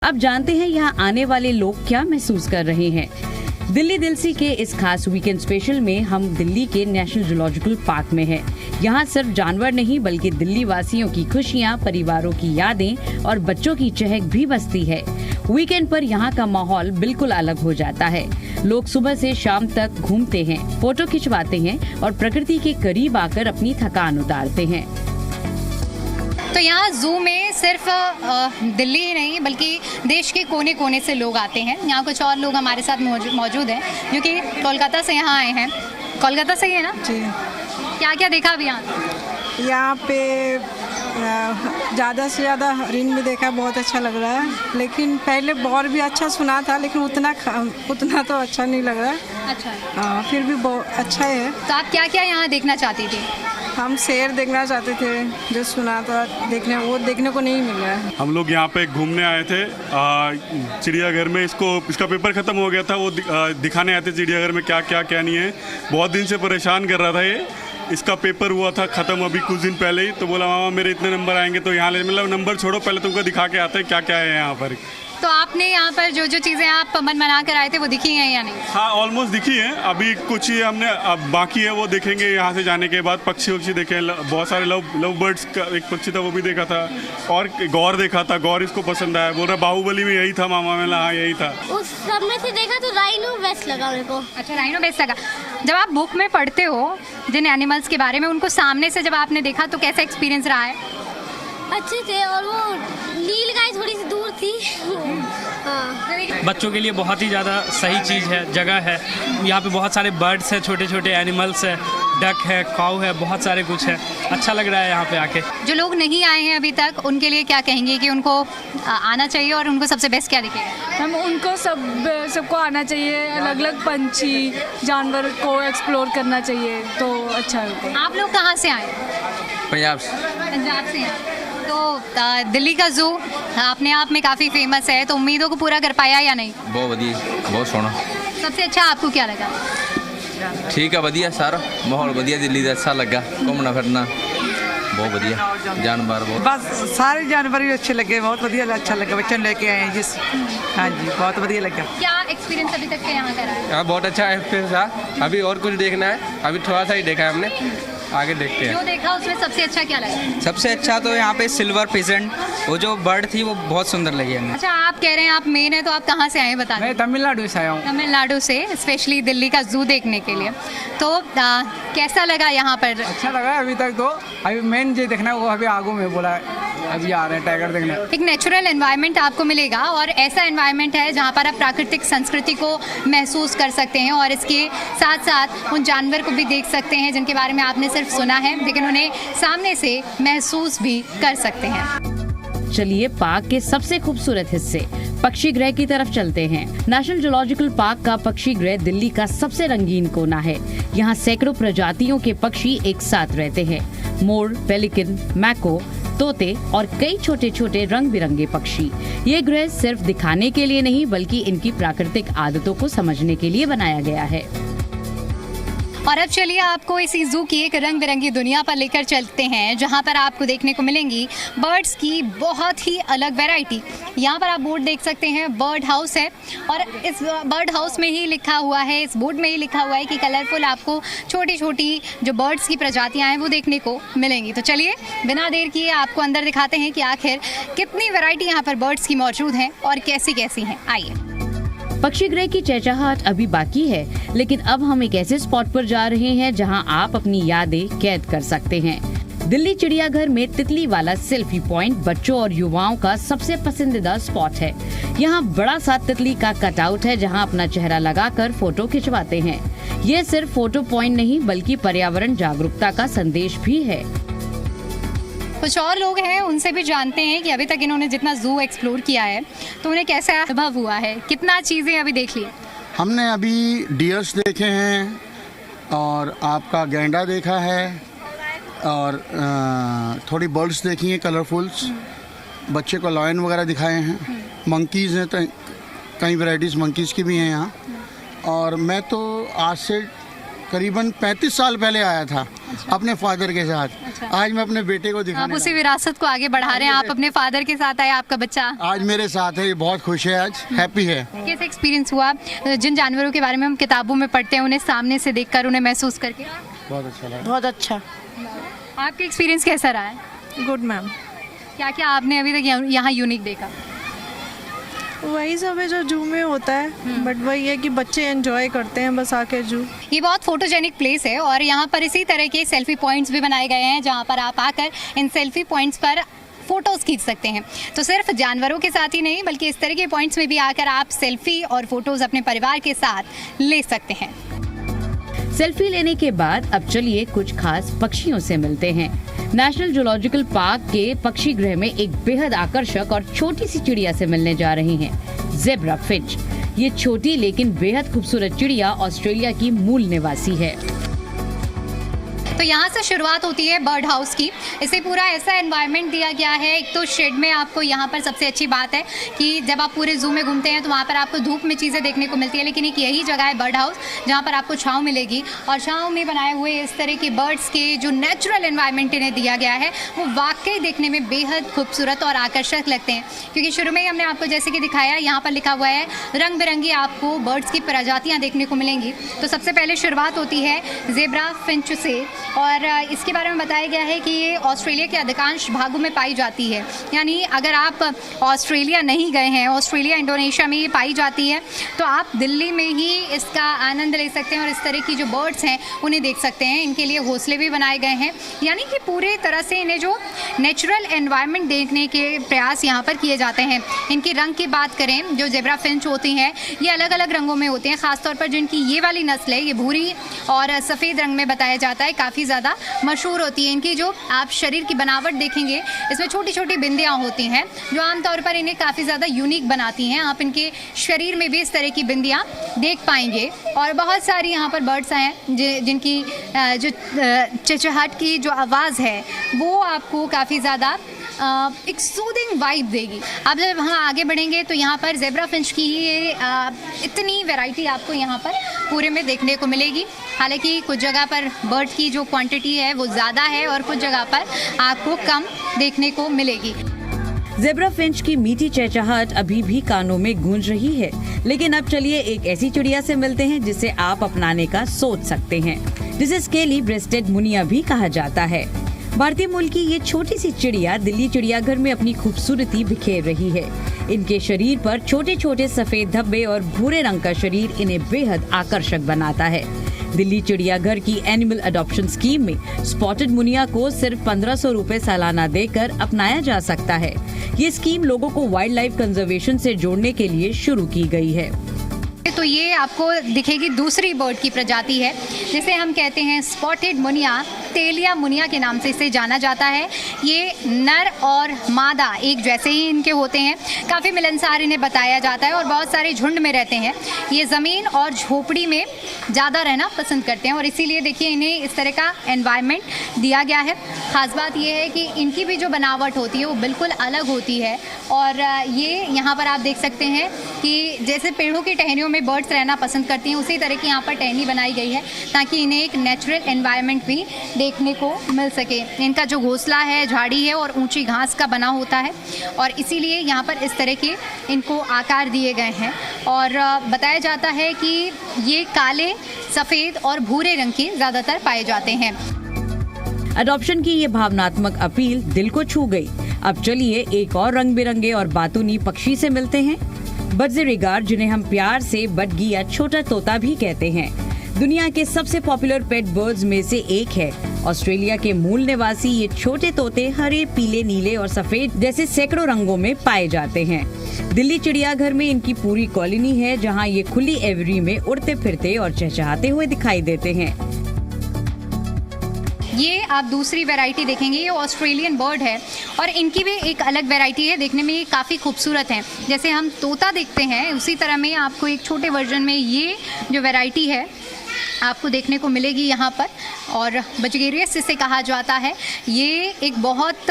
अब जानते हैं यहाँ आने वाले लोग क्या महसूस कर रहे हैं। दिल्ली दिलसी के इस खास वीकेंड स्पेशल में हम दिल्ली के नेशनल जूलॉजिकल पार्क में हैं। यहाँ सिर्फ जानवर नहीं बल्कि दिल्ली वासियों की खुशियाँ, परिवारों की यादें और बच्चों की चहक भी बसती है। वीकेंड पर यहाँ का माहौल बिल्कुल अलग हो जाता है। लोग सुबह से शाम तक घूमते हैं, फोटो खिंचवाते हैं और प्रकृति के करीब आकर अपनी थकान उतारते हैं। तो यहाँ ज़ू में सिर्फ दिल्ली ही नहीं बल्कि देश के कोने कोने से लोग आते हैं। यहाँ कुछ और लोग हमारे साथ मौजूद हैं जो कि कोलकाता से यहाँ आए हैं। कोलकाता से ही है ना जी। क्या क्या देखा अभी यहाँ पे ज़्यादा से ज़्यादा हरिन भी देखा, बहुत अच्छा लग रहा है। लेकिन पहले और भी अच्छा सुना था लेकिन उतना तो अच्छा नहीं लग रहा है। अच्छा। फिर भी बहुत अच्छा है। तो आप क्या क्या यहाँ देखना चाहती थी? हम शेर देखना चाहते थे, जो सुना था देखने को नहीं मिल रहा है। हम लोग यहाँ पे घूमने आए थे चिड़ियाघर में। इसका पेपर ख़त्म हो गया था, वो दिखाने आए थे चिड़ियाघर में क्या नहीं है। बहुत दिन से परेशान कर रहा था ये। इसका पेपर हुआ था ख़त्म अभी कुछ दिन पहले ही, तो बोला मामा मेरे इतने नंबर आएंगे तो यहाँ ले, मतलब नंबर छोड़ो पहले तुमको दिखा के आते हैं क्या क्या है यहाँ पर। तो आपने यहाँ पर जो चीज़ें आप मन बना कर आए थे वो दिखी हैं या नहीं? हाँ, ऑलमोस्ट दिखी है। अभी कुछ ही हमने अब बाकी है, वो देखेंगे यहाँ से जाने के बाद। पक्षी वक्षी देखे, बहुत सारे लव बर्ड्स का एक पक्षी था वो भी देखा था, और गौर देखा था। गौर इसको पसंद आया, बोल रहा बाहुबली में यही था मामा। में हाँ यही था। उस सब में से देखा तो राइनो बेस्ट लगा मेरे को। अच्छा, राइनो बेस्ट लगा। जब आप बुक में पढ़ते हो जिन एनिमल्स के बारे में, उनको सामने से जब आपने देखा तो कैसा एक्सपीरियंस रहा है? अच्छे थे, और वो नील गाय थोड़ी सी दूर थी। हाँ। बच्चों के लिए बहुत ही ज़्यादा सही चीज़ है, जगह है। यहाँ पे बहुत सारे बर्ड्स हैं, छोटे छोटे एनिमल्स हैं, डक है, काऊ है, बहुत सारे कुछ है। अच्छा लग रहा है यहाँ पे आके। जो लोग नहीं आए हैं अभी तक उनके लिए क्या कहेंगे कि उनको आना चाहिए और उनको सबसे बेस्ट क्या दिखेगा? हम उनको सबको आना चाहिए। अलग अलग पंछी जानवर को एक्सप्लोर करना चाहिए तो अच्छा है। आप लोग कहाँ से आए? पंजाब से। पंजाब से हैं। तो दिल्ली का ज़ू अपने आप में काफ़ी फेमस है, तो उम्मीदों को पूरा कर पाया या नहीं? बहुत बढ़िया, बहुत सोहना। सबसे अच्छा आपको क्या लगा? ठीक है, बढ़िया सारा माहौल बढ़िया। दिल्ली का अच्छा लगा, घूमना फिरना बहुत बढ़िया। जानवर बहुत, बस सारे जानवर भी अच्छे लगे, बहुत बढ़िया अच्छा लगा। बच्चे लेके आए हैं जिस, हाँ जी बहुत बढ़िया लगा। क्या एक्सपीरियंस अभी तक का यहाँ का रहा है? हाँ, बहुत अच्छा एक्सपीरियंस था। अभी और कुछ देखना है, अभी थोड़ा सा ही देखा है हमने, आगे देखते हैं। जो देखा उसमें सबसे अच्छा क्या लगा? सबसे अच्छा तो यहाँ पे सिल्वर पिजेंट, वो जो बर्ड थी वो बहुत सुंदर लगी हमें। अच्छा, आप कह रहे हैं आप मेन है, तो आप कहाँ से आए हैं बता दें? मैं तमिलनाडु से आया हूँ। तमिलनाडु से स्पेशली दिल्ली का ज़ू देखने के लिए। तो कैसा लगा यहाँ पर? अच्छा लगा अभी तक तो। अभी मेन जो देखना है वो अभी आगू में बोला है, अभी आ रहे हैं टाइगर देखने। एक नेचुरल एनवायरनमेंट आपको मिलेगा, और ऐसा एनवायरनमेंट है जहाँ पर आप प्राकृतिक संस्कृति को महसूस कर सकते हैं और इसके साथ साथ उन जानवर को भी देख सकते हैं जिनके बारे में आपने सिर्फ सुना है, लेकिन उन्हें सामने से महसूस भी कर सकते हैं। चलिए पार्क के सबसे खूबसूरत हिस्से पक्षी गृह की तरफ चलते हैं। नेशनल जूलॉजिकल पार्क का पक्षी गृह दिल्ली का सबसे रंगीन कोना है। यहाँ सैकड़ों प्रजातियों के पक्षी एक साथ रहते हैं। मोर, पेलिकन, मैको, तोते और कई छोटे छोटे रंग बिरंगे पक्षी। ये गृह सिर्फ दिखाने के लिए नहीं बल्कि इनकी प्राकृतिक आदतों को समझने के लिए बनाया गया है। और अब चलिए आपको इसी ज़ू की एक रंग बिरंगी दुनिया पर लेकर चलते हैं, जहाँ पर आपको देखने को मिलेंगी बर्ड्स की बहुत ही अलग वैरायटी। यहाँ पर आप बोर्ड देख सकते हैं, बर्ड हाउस है, और इस बर्ड हाउस में ही लिखा हुआ है, इस बोर्ड में ही लिखा हुआ है कि कलरफुल आपको छोटी छोटी जो बर्ड्स की प्रजातियाँ हैं वो देखने को मिलेंगी। तो चलिए बिना देर किए आपको अंदर दिखाते हैं कि आखिर कितनी वैरायटी यहाँ पर बर्ड्स की मौजूद हैं और कैसी कैसी हैं। आइए। पक्षी गृह की चहचहाहट अभी बाकी है, लेकिन अब हम एक ऐसे स्पॉट पर जा रहे हैं जहां आप अपनी यादें कैद कर सकते हैं। दिल्ली चिड़ियाघर में तितली वाला सेल्फी पॉइंट बच्चों और युवाओं का सबसे पसंदीदा स्पॉट है। यहां बड़ा सा तितली का कटआउट है जहां अपना चेहरा लगाकर फोटो खिंचवाते हैं। ये सिर्फ फोटो पॉइंट नहीं बल्कि पर्यावरण जागरूकता का संदेश भी है। कुछ और लोग हैं, उनसे भी जानते हैं कि अभी तक इन्होंने जितना ज़ू एक्सप्लोर किया है तो उन्हें कैसा अनुभव हुआ है, कितना चीज़ें अभी देख ली। हमने अभी डियर्स देखे हैं और आपका गैंडा देखा है और थोड़ी बर्ड्स देखी हैं कलरफुल्स। बच्चे को लॉयन वगैरह दिखाए हैं। मंकीज़ हैं, तो कई वैराइटीज़ मंकीज़ की भी हैं यहाँ। और मैं तो आज से करीबन 35 साल पहले आया था अपने फादर के साथ। आज मैं अपने बेटे को दिखाने आप उसी विरासत को आगे बढ़ा रहे हैं। आप अपने फादर के साथ आए, आपका बच्चा आज मेरे साथ है, ये बहुत खुश है, आज हैप्पी है। कैसा एक्सपीरियंस हुआ जिन जानवरों के बारे में हम किताबों में पढ़ते हैं, उन्हें सामने से देखकर, उन्हें महसूस करके? बहुत अच्छा लगा। बहुत अच्छा। आपका एक्सपीरियंस कैसा रहा है? Good ma'am. क्या क्या आपने अभी तक यहाँ यूनिक देखा? वही सब है जो जू में होता है, बट वही है कि बच्चे एंजॉय करते हैं बस आके जू। ये बहुत फोटोजेनिक प्लेस है और यहाँ पर इसी तरह के सेल्फी पॉइंट्स भी बनाए गए हैं, जहाँ पर आप आकर इन सेल्फी पॉइंट्स पर फोटोज़ खींच सकते हैं। तो सिर्फ जानवरों के साथ ही नहीं, बल्कि इस तरह के पॉइंट्स में भी आकर आप सेल्फी और फोटोज़ अपने परिवार के साथ ले सकते हैं। सेल्फी लेने के बाद अब चलिए कुछ खास पक्षियों से मिलते हैं। नेशनल जूलॉजिकल पार्क के पक्षी गृह में एक बेहद आकर्षक और छोटी सी चिड़िया से मिलने जा रहे हैं, ज़ेब्रा फिंच। ये छोटी लेकिन बेहद खूबसूरत चिड़िया ऑस्ट्रेलिया की मूल निवासी है। तो यहाँ से शुरुआत होती है बर्ड हाउस की। इसे पूरा ऐसा एनवायरनमेंट दिया गया है। एक तो शेड में आपको यहाँ पर सबसे अच्छी बात है कि जब आप पूरे जू में घूमते हैं तो वहाँ पर आपको धूप में चीज़ें देखने को मिलती है, लेकिन एक यही जगह है बर्ड हाउस जहाँ पर आपको छाँव मिलेगी। और छाँव में बनाए हुए इस तरह के बर्ड्स के जो नेचुरल एनवायरनमेंट इन्हें दिया गया है वो वाकई देखने में बेहद खूबसूरत और आकर्षक लगते हैं। क्योंकि शुरू में ही हमने आपको जैसे कि दिखाया, यहाँ पर लिखा हुआ है रंग बिरंगी आपको बर्ड्स की प्रजातियाँ देखने को मिलेंगी। तो सबसे पहले शुरुआत होती है ज़ेब्रा फिंच से, और इसके बारे में बताया गया है कि ये ऑस्ट्रेलिया के अधिकांश भागों में पाई जाती है। यानी अगर आप ऑस्ट्रेलिया नहीं गए हैं, ऑस्ट्रेलिया इंडोनेशिया में ये पाई जाती है, तो आप दिल्ली में ही इसका आनंद ले सकते हैं और इस तरह की जो बर्ड्स हैं उन्हें देख सकते हैं। इनके लिए घोंसले भी बनाए गए हैं, यानी कि पूरे तरह से इन्हें जो नेचुरल एनवायरनमेंट देखने के प्रयास यहाँ पर किए जाते हैं। इनके रंग की बात करें, जो ज़ेब्रा फिंच होती हैं ये अलग अलग रंगों में होते हैं। ख़ासतौर पर जिनकी ये वाली नस्ल है, ये भूरी और सफ़ेद रंग में बताया जाता है, काफ़ी ज़्यादा मशहूर होती है। इनकी जो आप शरीर की बनावट देखेंगे, इसमें छोटी छोटी बिंदियाँ होती हैं जो आमतौर पर इन्हें काफ़ी ज़्यादा यूनिक बनाती हैं। आप इनके शरीर में भी इस तरह की बिंदियाँ देख पाएंगे। और बहुत सारी यहाँ पर बर्ड्स हैं जिनकी जो चिचहट की जो आवाज़ है वो आपको काफ़ी ज़्यादा एक सूदिंग वाइब देगी। अब जब हम आगे बढ़ेंगे तो यहाँ पर ज़ेब्रा फिंच की ये इतनी वैरायटी आपको यहाँ पर पूरे में देखने को मिलेगी। हालांकि कुछ जगह पर बर्ड की जो क्वांटिटी है वो ज़्यादा है और कुछ जगह पर आपको कम देखने को मिलेगी। ज़ेब्रा फिंच की मीठी चहचहाहट अभी भी कानों में गूंज रही है, लेकिन अब चलिए एक ऐसी चिड़िया से मिलते हैं जिसे आप अपनाने का सोच सकते हैं, जिसे स्केली ब्रेस्टेड मुनिया भी कहा जाता है। भारतीय मूल की ये छोटी सी चिड़िया दिल्ली चिड़ियाघर में अपनी खूबसूरती बिखेर रही है। इनके शरीर पर छोटे छोटे सफेद धब्बे और भूरे रंग का शरीर इन्हें बेहद आकर्षक बनाता है। दिल्ली चिड़ियाघर की एनिमल अडॉप्शन स्कीम में स्पॉटेड मुनिया को सिर्फ 1500 रुपए सालाना देकर अपनाया जा सकता है। ये स्कीम लोगों को वाइल्ड लाइफ कंजर्वेशन से जोड़ने के लिए शुरू की गई है। तो ये आपको दिखेगी दूसरी बर्ड की प्रजाति है, जिसे हम कहते हैं स्पॉटेड मुनिया, तेलिया मुनिया के नाम से इसे जाना जाता है। ये नर और मादा एक जैसे ही इनके होते हैं। काफ़ी मिलनसार इन्हें बताया जाता है और बहुत सारे झुंड में रहते हैं। ये ज़मीन और झोपड़ी में ज़्यादा रहना पसंद करते हैं और इसीलिए देखिए इन्हें इस तरह का एनवायरनमेंट दिया गया है। ख़ास बात ये है कि इनकी भी जो बनावट होती है वो बिल्कुल अलग होती है। और ये यहाँ पर आप देख सकते हैं कि जैसे पेड़ों की टहनियों में बर्ड्स रहना पसंद करती हैं, उसी तरह की यहाँ पर टहनी बनाई गई है ताकि इन्हें एक नेचुरल एनवायरनमेंट भी देखने को मिल सके। इनका जो घोंसला है झाड़ी है और ऊंची घास का बना होता है और इसीलिए यहाँ पर इस तरह के इनको आकार दिए गए हैं। और बताया जाता है कि ये काले, सफ़ेद और भूरे रंग के ज़्यादातर पाए जाते हैं। अडॉप्शन की ये भावनात्मक अपील दिल को छू गई। अब चलिए एक और रंग बिरंगे और बातूनी पक्षी से मिलते हैं, बज़रिगार, जिन्हें हम प्यार से बटगी या छोटा तोता भी कहते हैं। दुनिया के सबसे पॉपुलर पेट बर्ड्स में से एक है। ऑस्ट्रेलिया के मूल निवासी ये छोटे तोते हरे, पीले, नीले और सफेद जैसे सैकड़ों रंगों में पाए जाते हैं। दिल्ली चिड़ियाघर में इनकी पूरी कॉलोनी है, जहां ये खुली एवरी में उड़ते फिरते और चहचहाते हुए दिखाई देते हैं। ये आप दूसरी वैरायटी देखेंगे, ये ऑस्ट्रेलियन बर्ड है और इनकी भी एक अलग वैरायटी है। देखने में ये काफ़ी खूबसूरत है। जैसे हम तोता देखते हैं उसी तरह में आपको एक छोटे वर्जन में ये जो वैरायटी है आपको देखने को मिलेगी यहाँ पर, और बजगेरियस इसे कहा जाता है। ये एक बहुत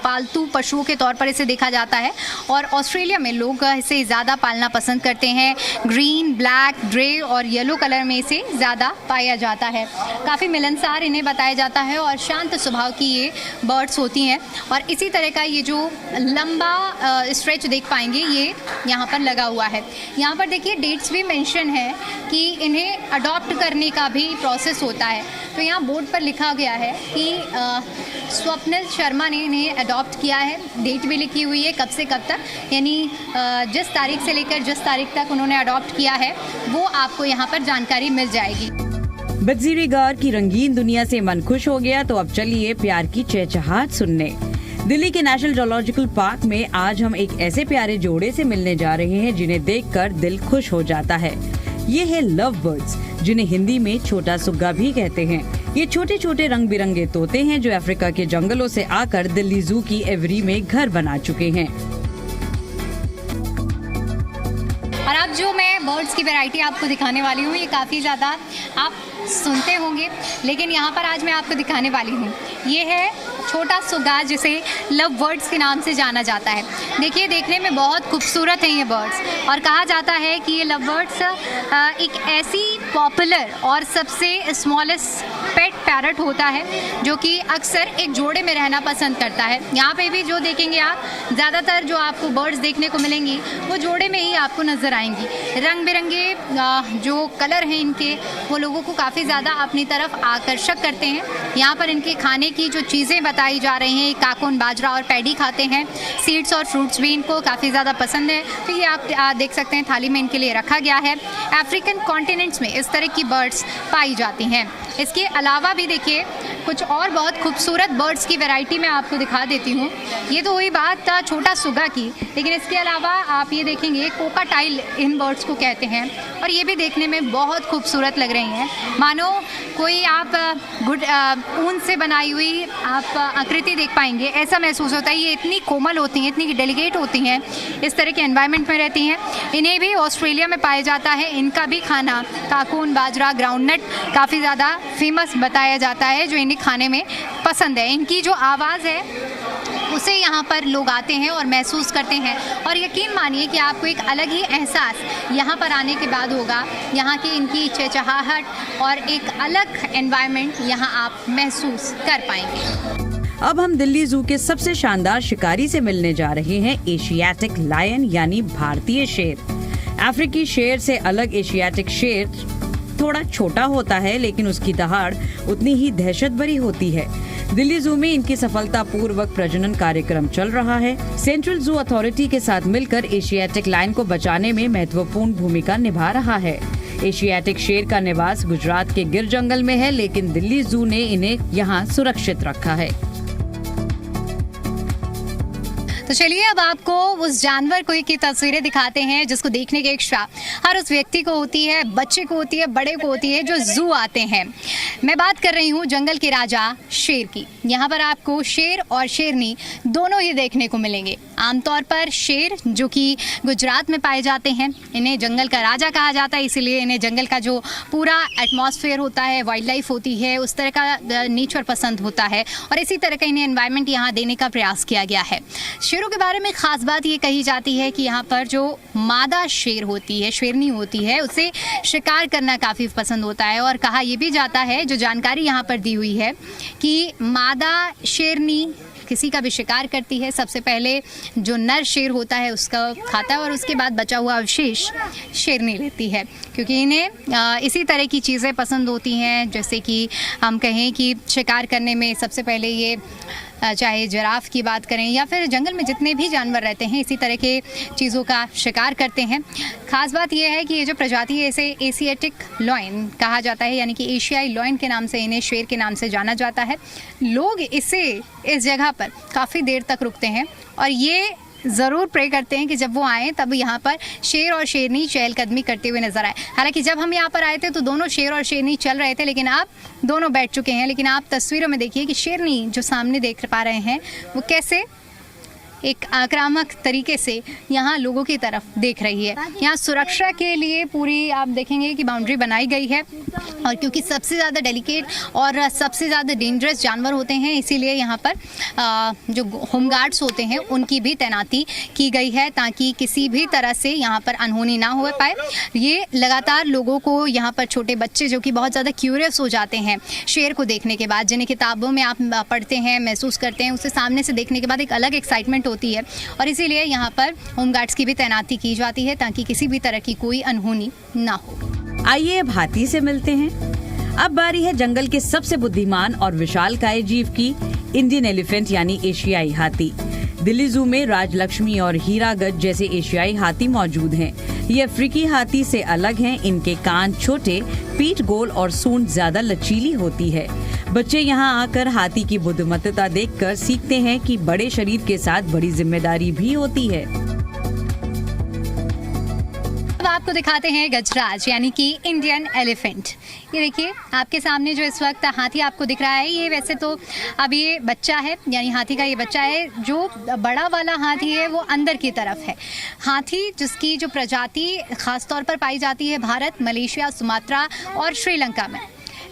पालतू पशुओं के तौर पर इसे देखा जाता है और ऑस्ट्रेलिया में लोग इसे ज़्यादा पालना पसंद करते हैं। ग्रीन, ब्लैक, ग्रे और येलो कलर में इसे ज़्यादा पाया जाता है। काफ़ी मिलनसार इन्हें बताया जाता है और शांत स्वभाव की ये बर्ड्स होती हैं। और इसी तरह का ये जो लंबा स्ट्रेच देख पाएंगे ये यहाँ पर लगा हुआ है। यहाँ पर देखिए डेट्स भी मेंशन है कि इन्हें अडॉप्ट करने का भी प्रोसेस होता है। तो यहाँ बोर्ड पर लिखा गया है कि स्वप्निल शर्मा ने इन्हें अडॉप्ट किया है। डेट भी लिखी हुई है कब से कब तक, यानी जिस तारीख से लेकर जिस तारीख तक उन्होंने अडॉप्ट किया है वो आपको यहाँ पर जानकारी मिल जाएगी। बद्जीरीगार की रंगीन दुनिया से मन खुश हो गया तो अब चलिए प्यार की चहचहाट सुनने। दिल्ली के नेशनल जूलॉजिकल पार्क में आज हम एक ऐसे प्यारे जोड़े से मिलने जा रहे हैं जिन्हें देखकर दिल खुश हो जाता है। ये है लव बर्ड्स, जिन्हें हिंदी में छोटा सुग्गा भी कहते हैं। ये छोटे छोटे रंग बिरंगे तोते हैं जो अफ्रीका के जंगलों से आकर दिल्ली जू की एवरी में घर बना चुके हैं। और अब जो मैं बर्ड्स की वैरायटी आपको दिखाने वाली हूँ ये काफ़ी ज़्यादा आप सुनते होंगे, लेकिन यहाँ पर आज मैं आपको दिखाने वाली हूँ ये है छोटा सुग्गा, जिसे लव बर्ड्स के नाम से जाना जाता है। देखिए देखने में बहुत खूबसूरत हैं ये बर्ड्स और कहा जाता है कि ये लव बर्ड्स एक ऐसी पॉपुलर और सबसे स्मॉलेस्ट पेट पैरट होता है जो कि अक्सर एक जोड़े में रहना पसंद करता है। यहाँ पे भी जो देखेंगे आप, ज़्यादातर जो आपको बर्ड्स देखने को मिलेंगी वो जोड़े में ही आपको नज़र आएंगी। रंग बिरंगे जो कलर हैं इनके वो लोगों को काफ़ी ज़्यादा अपनी तरफ आकर्षक करते हैं। यहाँ पर इनके खाने की जो चीज़ें बताई जा रही हैं, काकून, बाजरा और पैडी खाते हैं। सीड्स और फ्रूट्स भी इनको काफ़ी ज़्यादा पसंद है। तो ये आप देख सकते हैं थाली में इनके लिए रखा गया है। अफ्रीकन कॉन्टिनेंट्स में इस तरह की बर्ड्स पाई जाती हैं। इसके अलावा भी देखिए कुछ और बहुत खूबसूरत बर्ड्स की वैरायटी मैं आपको दिखा देती हूँ। ये तो हुई बात छोटा सुग्गा की, लेकिन इसके अलावा आप ये देखेंगे कोकाटाइल इन बर्ड्स को कहते हैं और ये भी देखने में बहुत खूबसूरत लग रही हैं। मानो कोई आप ऊन से बनाई हुई आप आकृति देख पाएंगे, ऐसा महसूस होता है। ये इतनी कोमल होती हैं, इतनी डेलिकेट होती हैं, इस तरह के एनवायरनमेंट में रहती हैं। इन्हें भी ऑस्ट्रेलिया में पाया जाता है। इनका भी खाना काकून, बाजरा, ग्राउंडनट काफ़ी ज़्यादा फेमस बताया जाता है जो इन्हें खाने में पसंद है। इनकी जो आवाज़ है उसे यहाँ पर लोग आते हैं और महसूस करते हैं और यकीन मानिए कि आपको एक अलग ही एहसास यहाँ पर आने के बाद होगा। यहाँ की इनकी चहचहाहट और एक अलग एनवायरनमेंट यहाँ आप महसूस कर पाएंगे। अब हम दिल्ली जू के सबसे शानदार शिकारी से मिलने जा रहे हैं, एशियाटिक लायन यानी भारतीय शेर। अफ्रीकी शेर से अलग एशियाटिक शेर थोड़ा छोटा होता है, लेकिन उसकी दहाड़ उतनी ही दहशत भरी होती है। दिल्ली जू में इनकी सफलतापूर्वक प्रजनन कार्यक्रम चल रहा है। सेंट्रल जू अथॉरिटी के साथ मिलकर एशियाटिक लायन को बचाने में महत्वपूर्ण भूमिका निभा रहा है। एशियाटिक शेर का निवास गुजरात के गिर जंगल में है, लेकिन दिल्ली जू ने इन्हें यहाँ सुरक्षित रखा है। तो चलिए अब आपको उस जानवर को की तस्वीरें दिखाते हैं जिसको देखने की इच्छा हर उस व्यक्ति को होती है, बच्चे को होती है, बड़े को होती है जो जू आते हैं। मैं बात कर रही हूँ जंगल के राजा शेर की। यहाँ पर आपको शेर और शेरनी दोनों ही देखने को मिलेंगे। आमतौर पर शेर जो कि गुजरात में पाए जाते हैं, इन्हें जंगल का राजा कहा जाता है, इसीलिए इन्हें जंगल का जो पूरा एटमॉस्फेयर होता है, वाइल्ड लाइफ होती है, उस तरह का नेचर पसंद होता है और इसी तरह का इन्हें एनवायरनमेंट यहाँ देने का प्रयास किया गया है। शेरों के बारे में ख़ास बात ये कही जाती है कि यहाँ पर जो मादा शेर होती है, शेरनी होती है, उसे शिकार करना काफ़ी पसंद होता है और कहा यह भी जाता है, जो जानकारी यहाँ पर दी हुई है, कि मादा शेरनी किसी का भी शिकार करती है, सबसे पहले जो नर शेर होता है उसका खाता है और उसके बाद बचा हुआ अवशेष शेरनी लेती है, क्योंकि इन्हें इसी तरह की चीज़ें पसंद होती हैं। जैसे कि हम कहें कि शिकार करने में सबसे पहले ये चाहे जिराफ की बात करें या फिर जंगल में जितने भी जानवर रहते हैं इसी तरह के चीज़ों का शिकार करते हैं। ख़ास बात यह है कि ये जो प्रजाति है इसे एशियाटिक लॉयन कहा जाता है, यानी कि एशियाई लॉयन के नाम से इन्हें शेर के नाम से जाना जाता है। लोग इसे इस जगह पर काफ़ी देर तक रुकते हैं और ये ज़रूर प्रे करते हैं कि जब वो आएँ तब यहाँ पर शेर और शेरनी चहलकदमी करते हुए नजर आए। हालांकि जब हम यहाँ पर आए थे तो दोनों शेर और शेरनी चल रहे थे, लेकिन अब दोनों बैठ चुके हैं। लेकिन आप तस्वीरों में देखिए कि शेरनी जो सामने देख पा रहे हैं वो कैसे एक आक्रामक तरीके से यहाँ लोगों की तरफ देख रही है। यहाँ सुरक्षा के लिए पूरी आप देखेंगे कि बाउंड्री बनाई गई है, और क्योंकि सबसे ज़्यादा डेलिकेट और सबसे ज़्यादा डेंजरस जानवर होते हैं, इसीलिए यहाँ पर जो होम गार्ड्स होते हैं उनकी भी तैनाती की गई है, ताकि किसी भी तरह से यहाँ पर अनहोनी ना हो पाए। ये लगातार लोगों को यहाँ पर, छोटे बच्चे जो कि बहुत ज़्यादा क्यूरियस हो जाते हैं शेर को देखने के बाद, जिन्हें किताबों में आप पढ़ते हैं, महसूस करते हैं, उसे सामने से देखने के बाद एक अलग एक्साइटमेंट होती है, और इसीलिए यहाँ पर होम गार्ड्स की भी तैनाती की जाती है ताकि किसी भी तरह की कोई अनहोनी ना हो। आइए अब हाथी से मिलते हैं। अब बारी है जंगल के सबसे बुद्धिमान और विशालकाय जीव की, इंडियन एलिफेंट यानी एशियाई हाथी। दिल्ली जू में राजलक्ष्मी और हीरागज जैसे एशियाई हाथी मौजूद हैं। ये अफ्रीकी हाथी से अलग हैं। इनके कान छोटे, पीठ गोल और सूंड ज्यादा लचीली होती है। बच्चे यहाँ आकर हाथी की बुद्धिमत्ता देखकर सीखते हैं कि बड़े शरीर के साथ बड़ी जिम्मेदारी भी होती है। अब आपको दिखाते हैं गजराज यानी कि इंडियन एलिफेंट। ये देखिए आपके सामने जो इस वक्त हाथी आपको दिख रहा है, ये वैसे तो अब ये बच्चा है, यानी हाथी का ये बच्चा है। जो बड़ा वाला हाथी है वो अंदर की तरफ है। हाथी जिसकी जो प्रजाति खास तौर पर पाई जाती है भारत, मलेशिया, सुमात्रा और श्रीलंका में।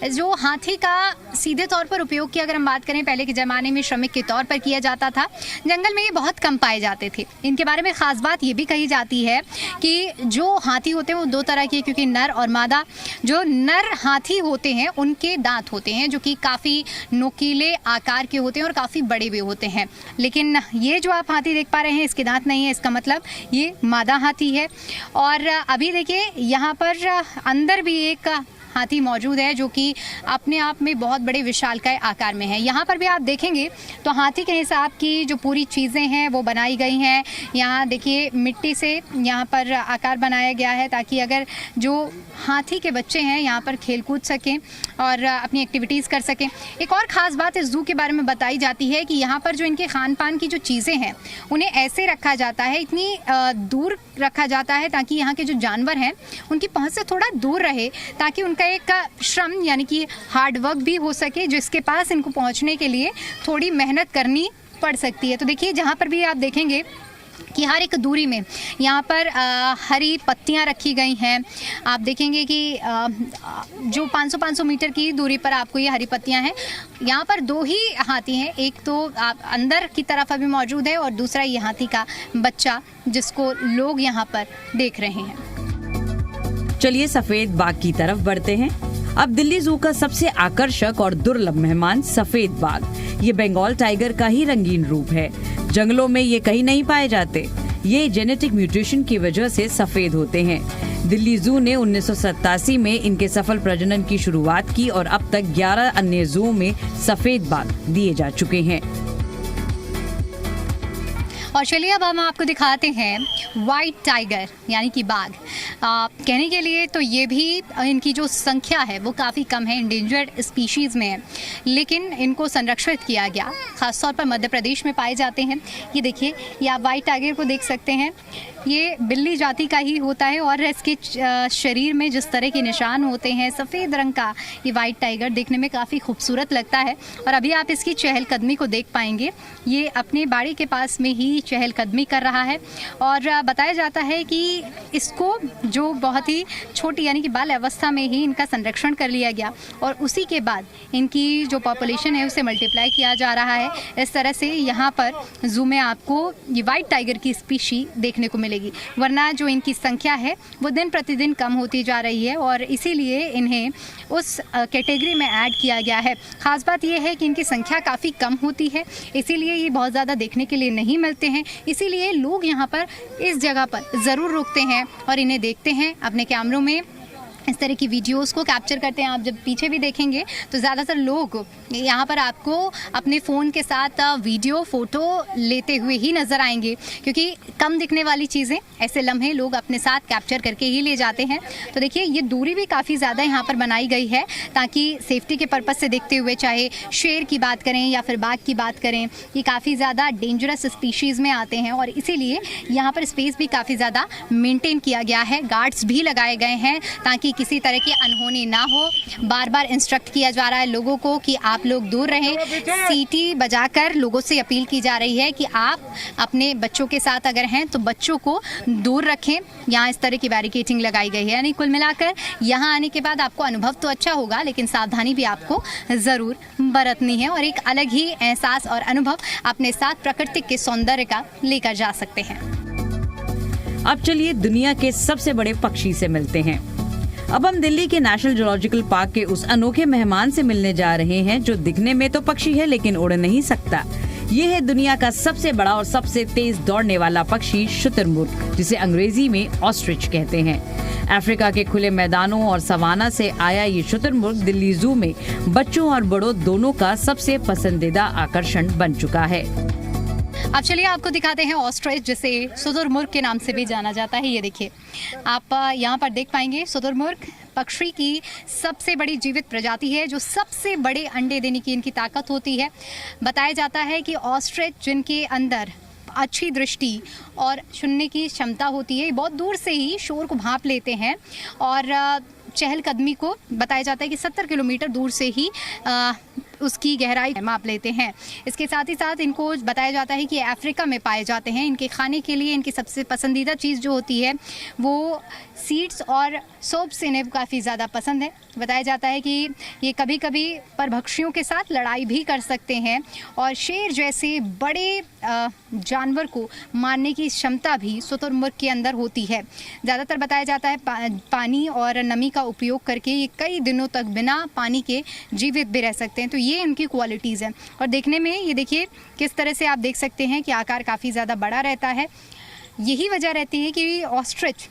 जो हाथी का सीधे तौर पर उपयोग की अगर हम बात करें, पहले के ज़माने में श्रमिक के तौर पर किया जाता था। जंगल में ये बहुत कम पाए जाते थे। इनके बारे में ख़ास बात ये भी कही जाती है कि जो हाथी होते हैं वो दो तरह के, क्योंकि नर और मादा। जो नर हाथी होते हैं उनके दांत होते हैं जो कि काफ़ी नोकीले आकार के होते हैं और काफ़ी बड़े भी होते हैं। लेकिन ये जो आप हाथी देख पा रहे हैं, इसके दांत नहीं है, इसका मतलब ये मादा हाथी है। और अभी देखिए यहाँ पर अंदर भी एक हाथी मौजूद है जो कि अपने आप में बहुत बड़े विशालकाय आकार में है। यहाँ पर भी आप देखेंगे तो हाथी के हिसाब की जो पूरी चीज़ें हैं वो बनाई गई हैं। यहाँ देखिए मिट्टी से यहाँ पर आकार बनाया गया है ताकि अगर जो हाथी के बच्चे हैं यहाँ पर खेल कूद सकें और अपनी एक्टिविटीज़ कर सकें। एक और ख़ास बात इस ज़ू के बारे में बताई जाती है कि यहाँ पर जो इनके खान पान की जो चीज़ें हैं उन्हें ऐसे रखा जाता है, इतनी दूर रखा जाता है ताकि यहाँ के जो जानवर हैं उनकी पहुँच से थोड़ा दूर रहे, ताकि उनका एक श्रम यानी कि हार्ड वर्क भी हो सके, जिसके पास इनको पहुँचने के लिए थोड़ी मेहनत करनी पड़ सकती है। तो देखिए जहाँ पर भी आप देखेंगे कि हर एक दूरी में यहाँ पर हरी पत्तियाँ रखी गई हैं। आप देखेंगे कि जो 500 मीटर की दूरी पर आपको ये हरी पत्तियाँ हैं। यहाँ पर दो ही हाथी हैं, एक तो अंदर की तरफ अभी मौजूद है और दूसरा ये हाथी का बच्चा जिसको लोग यहाँ पर देख रहे हैं। चलिए सफेद बाघ की तरफ बढ़ते हैं। अब दिल्ली जू का सबसे आकर्षक और दुर्लभ मेहमान सफेद बाघ। ये बंगाल टाइगर का ही रंगीन रूप है। जंगलों में ये कहीं नहीं पाए जाते। ये जेनेटिक म्यूटेशन की वजह से सफेद होते हैं। दिल्ली जू ने 1987 में इनके सफल प्रजनन की शुरुआत की और अब तक 11 अन्य जू में सफेद बाघ दिए जा चुके हैं। और चलिए अब हम आपको दिखाते हैं वाइट टाइगर यानी कि बाघ। कहने के लिए तो ये भी इनकी जो संख्या है वो काफ़ी कम है, इंडेंजर्ड स्पीशीज़ में है, लेकिन इनको संरक्षित किया गया। ख़ासतौर पर मध्य प्रदेश में पाए जाते हैं। ये देखिए, ये आप वाइट टाइगर को देख सकते हैं। ये बिल्ली जाति का ही होता है और इसके शरीर में जिस तरह के निशान होते हैं सफ़ेद रंग का, ये वाइट टाइगर देखने में काफ़ी खूबसूरत लगता है। और अभी आप इसकी चहलकदमी को देख पाएंगे। ये अपने बाड़ी के पास में ही चहलकदमी कर रहा है और बताया जाता है कि इसको जो बहुत ही छोटी यानी कि बाल अवस्था में ही इनका संरक्षण कर लिया गया और उसी के बाद इनकी जो पॉपुलेशन है उसे मल्टीप्लाई किया जा रहा है। इस तरह से यहाँ पर जू में आपको ये वाइट टाइगर की स्पीशी देखने को मिलेगी, वरना जो इनकी संख्या है वो दिन प्रतिदिन कम होती जा रही है और इसीलिए इन्हें उस कैटेगरी में ऐड किया गया है। ख़ास बात यह है कि इनकी संख्या काफ़ी कम होती है, इसीलिए ये बहुत ज़्यादा देखने के लिए नहीं मिलते हैं। इसीलिए लोग यहाँ पर इस जगह पर ज़रूर रुकते हैं और इन्हें देखते हैं, अपने कैमरों में इस तरह की वीडियोस को कैप्चर करते हैं। आप जब पीछे भी देखेंगे तो ज़्यादातर लोग यहाँ पर आपको अपने फ़ोन के साथ वीडियो फ़ोटो लेते हुए ही नज़र आएंगे, क्योंकि कम दिखने वाली चीज़ें, ऐसे लम्हे लोग अपने साथ कैप्चर करके ही ले जाते हैं। तो देखिए ये दूरी भी काफ़ी ज़्यादा यहाँ पर बनाई गई है ताकि सेफ्टी के पर्पज़ से देखते हुए, चाहे शेर की बात करें या फिर बाघ की बात करें, ये काफ़ी ज़्यादा डेंजरस स्पीशीज़ में आते हैं और इसीलिए यहाँ पर स्पेस भी काफ़ी ज़्यादा मेंटेन किया गया है। गार्ड्स भी लगाए गए हैं ताकि किसी तरह की अनहोनी ना हो। बार बार इंस्ट्रक्ट किया जा रहा है लोगों को कि आप लोग दूर रहें। सीटी बजाकर लोगों से अपील की जा रही है कि आप अपने बच्चों के साथ अगर हैं तो बच्चों को दूर रखें। यहाँ इस तरह की बैरिकेडिंग लगाई गई है। यानी कुल मिलाकर यहाँ आने के बाद आपको अनुभव तो अच्छा होगा, लेकिन सावधानी भी आपको ज़रूर बरतनी है और एक अलग ही एहसास और अनुभव अपने साथ प्रकृति के सौंदर्य का लेकर जा सकते हैं। अब चलिए दुनिया के सबसे बड़े पक्षी से मिलते हैं। अब हम दिल्ली के नेशनल जूलॉजिकल पार्क के उस अनोखे मेहमान से मिलने जा रहे हैं जो दिखने में तो पक्षी है लेकिन उड़ नहीं सकता। ये है दुनिया का सबसे बड़ा और सबसे तेज दौड़ने वाला पक्षी शुतुरमुर्ग, जिसे अंग्रेजी में ऑस्ट्रिच कहते हैं। अफ्रीका के खुले मैदानों और सवाना से आया ये शुतुरमुर्ग दिल्ली जू में बच्चों और बड़ों दोनों का सबसे पसंदीदा आकर्षण बन चुका है। अब चलिए आपको दिखाते हैं ऑस्ट्रिच, जिसे शुतुरमुर्ग के नाम से भी जाना जाता है। ये देखिए, आप यहाँ पर देख पाएंगे शुतुरमुर्ग पक्षी की सबसे बड़ी जीवित प्रजाति है जो सबसे बड़े अंडे देने की इनकी ताकत होती है। बताया जाता है कि ऑस्ट्रिच जिनके अंदर अच्छी दृष्टि और सुनने की क्षमता होती है, बहुत दूर से ही शोर को भांप लेते हैं और चहलकदमी को बताया जाता है कि 70 किलोमीटर दूर से ही उसकी गहराई माप लेते हैं। इसके साथ ही साथ इनको बताया जाता है कि अफ्रीका में पाए जाते हैं। इनके खाने के लिए इनकी सबसे पसंदीदा चीज़ जो होती है वो सीड्स और सोप्स इन्हें काफ़ी ज़्यादा पसंद है। बताया जाता है कि ये कभी कभी परभक्षियों के साथ लड़ाई भी कर सकते हैं और शेर जैसे बड़े जानवर को मारने की क्षमता भी शुतुरमुर्ग के अंदर होती है। ज़्यादातर बताया जाता है पानी और नमी का उपयोग करके ये कई दिनों तक बिना पानी के जीवित भी रह सकते हैं। तो ये इनकी क्वालिटीज़ हैं और देखने में ये देखिए किस तरह से आप देख सकते हैं कि आकार काफ़ी ज़्यादा बड़ा रहता है। यही वजह रहती है कि ऑस्ट्रिच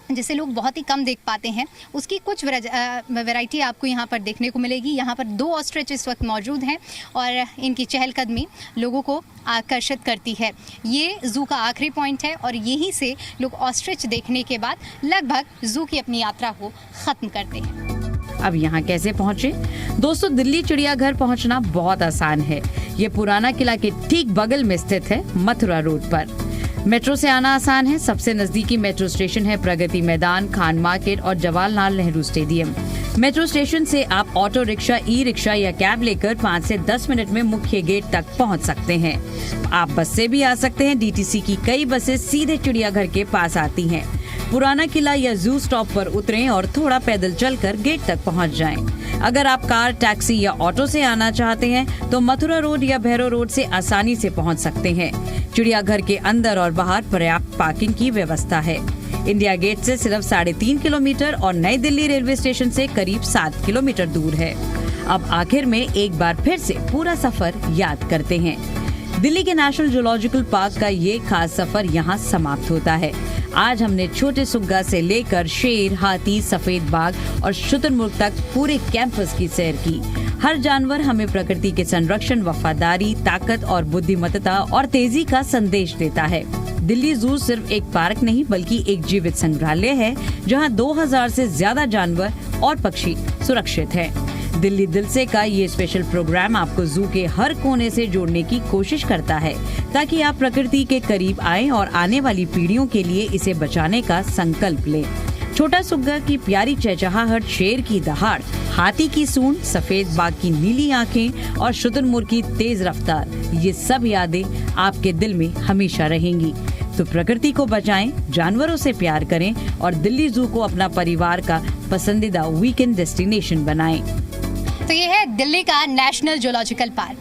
जिसे लोग बहुत ही कम देख पाते हैं, उसकी कुछ वैरायटी आपको यहाँ पर देखने को मिलेगी। यहाँ पर 2 ऑस्ट्रिच इस वक्त मौजूद हैं और इनकी चहलकदमी लोगों को आकर्षित करती है। ये ज़ू का आखिरी पॉइंट है और यहीं से लोग ऑस्ट्रिच देखने के बाद लगभग ज़ू की अपनी यात्रा को ख़त्म करते हैं। अब यहाँ कैसे पहुँचे? दोस्तों, दिल्ली चिड़ियाघर पहुँचना बहुत आसान है। ये पुराना किला के ठीक बगल में स्थित है, मथुरा रोड पर। मेट्रो से आना आसान है। सबसे नजदीकी मेट्रो स्टेशन है प्रगति मैदान, खान मार्केट और Jawaharlal Nehru stadium. Metro station से आप ऑटो रिक्शा, ई रिक्शा या कैब लेकर 5 से 10 मिनट में मुख्य गेट तक पहुंच सकते हैं। आप बस से भी आ सकते हैं। डीटीसी की कई बसें सीधे चिड़ियाघर के पास आती हैं। पुराना किला या जू स्टॉप पर उतरें और थोड़ा पैदल चलकर गेट तक पहुंच जाएं। अगर आप कार, टैक्सी या ऑटो से आना चाहते हैं तो मथुरा रोड या भैरव रोड से आसानी से पहुंच सकते हैं। चिड़ियाघर के अंदर और बाहर पर्याप्त पार्किंग की व्यवस्था है। इंडिया गेट से सिर्फ 3.5 किलोमीटर और नई दिल्ली रेलवे स्टेशन से करीब 7 किलोमीटर दूर है। अब आखिर में एक बार फिर से पूरा सफर याद करते हैं। दिल्ली के नेशनल जूलॉजिकल पार्क का ये खास सफर यहाँ समाप्त होता है। आज हमने छोटे सुग्गा से लेकर शेर, हाथी, सफेद बाघ और शुतुरमुर्ग तक पूरे कैंपस की सैर की। हर जानवर हमें प्रकृति के संरक्षण, वफादारी, ताकत और बुद्धिमत्ता और तेजी का संदेश देता है। दिल्ली जू सिर्फ एक पार्क नहीं बल्कि एक जीवित संग्रहालय है जहां 2000 से ज्यादा जानवर और पक्षी सुरक्षित हैं। दिल्ली दिल से का ये स्पेशल प्रोग्राम आपको जू के हर कोने से जोड़ने की कोशिश करता है ताकि आप प्रकृति के करीब आएं और आने वाली पीढ़ियों के लिए इसे बचाने का संकल्प लें। छोटा सुग्गा की प्यारी चहचहाहट, शेर की दहाड़, हाथी की सूंड, सफेद बाघ की नीली आंखें और शुतुरमुर्ग की तेज रफ्तार, ये सब यादें आपके दिल में हमेशा रहेंगी। तो प्रकृति को बचाएं, जानवरों से प्यार करें और दिल्ली जू को अपना परिवार का पसंदीदा वीकेंड डेस्टिनेशन बनाएं। तो ये है दिल्ली का नेशनल जूलॉजिकल पार्क,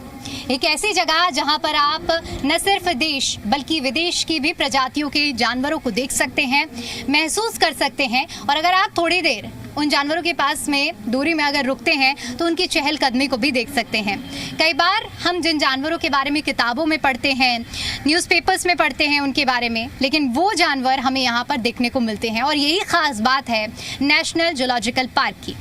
एक ऐसी जगह जहां पर आप न सिर्फ देश बल्कि विदेश की भी प्रजातियों के जानवरों को देख सकते हैं, महसूस कर सकते हैं और अगर आप थोड़ी देर उन जानवरों के पास में दूरी में अगर रुकते हैं तो उनकी चहलकदमी को भी देख सकते हैं। कई बार हम जिन जानवरों के बारे में किताबों में पढ़ते हैं, न्यूज़पेपर्स में पढ़ते हैं उनके बारे में, लेकिन वो जानवर हमें यहाँ पर देखने को मिलते हैं और यही ख़ास बात है नेशनल जूलॉजिकल पार्क की।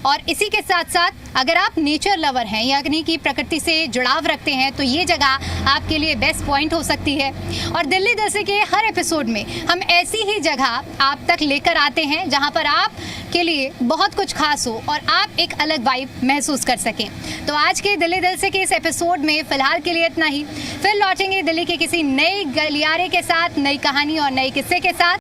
और इसी के साथ साथ अगर आप नेचर लवर हैं यानी कि प्रकृति से जुड़ाव रखते हैं तो ये जगह आपके लिए बेस्ट पॉइंट हो सकती है। और दिल्ली जैसे के हर एपिसोड में हम ऐसी ही जगह आप तक लेकर आते हैं जहां पर आप के लिए बहुत कुछ खास हो और आप एक अलग वाइब महसूस कर सकें। तो आज के दिल्ली दिल से के इस एपिसोड में फ़िलहाल के लिए इतना ही। फिर लौटेंगे दिल्ली के किसी नए गलियारे के साथ, नई कहानी और नए किस्से के साथ।